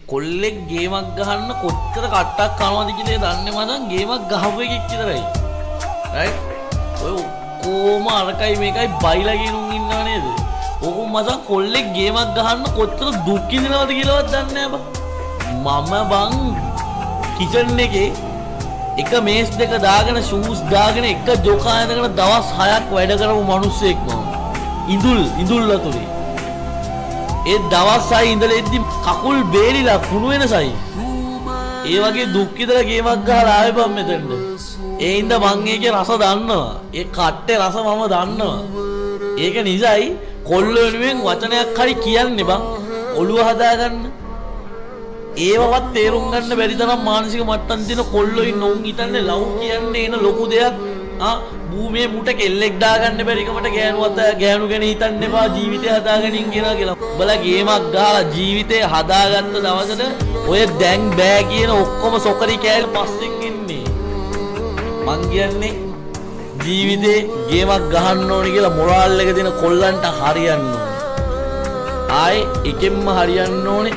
කොල්ලෙක් ගේමක් ගහන්න කොච්චර කට්ටක් කනවද කියලා දන්නේ මචං ගේමක් ගහපු එකෙක් විතරයි. රයිට්? ඔය ඔක්කොම අරකයි මේකයි බයිලා කියනුන් ඉන්නව නේද? ඕක මචං කොල්ලෙක් ගේමක් ගහන්න කොච්චර දුක් විඳිනවද කියලාවත් දන්නේ නැහැ මම බං කිචන් එකේ එක මේස් දෙක දාගෙන ෂූස් දාගෙන එක ජොකා ඇඳගෙන දවස් 6ක් වැඩ කරපු මිනිස්සෙක් මම. ඉඳුල් අතුරේ. ඒ දවස් 6 ඉඳලා එද්දි කකුල් බේරිලා කුණු වෙනසයි. ඒ වගේ දුක් විඳලා ගේමක් ගහලා ආවේ බම් මෙතනට. ඒ ඉඳ මං ඒකේ රස දන්නවා. ඒ කට්ටේ රස මම දන්නවා. ඒක නිසායි කොල්ල වෙනුවෙන් වචනයක් හරි කියන්නේ බං. ඔළුව හදාගන්න. ඒවවත් තේරුම් ගන්න බැරි තරම් මානසික මට්ටම් තියෙන කොල්ලෝ ඉන්න උන් හිතන්නේ ලව් කියන්නේ එන ලොකු දෙයක්. භූමියේ මුට කෙල්ලෙක් දාගන්න බැරි කමට ගෑනු ගැන හිතන්න එපා ජීවිතය හදාගනින් කියලා. උඹලා ගේමක් ගහලා ජීවිතය හදාගත්ත දවසට ඔය දැන් බෑ කියන ඔක්කොම සොකරි කෑල්ල පස්සෙන් එන්නේ. මං කියන්නේ ජීවිතේ ගේමක් ගහන්න ඕනේ කියලා මොරාල් එක දෙන කොල්ලන්ට හරියන්න ඕනේ. ආයේ එකෙන්ම හරියන්න ඕනේ.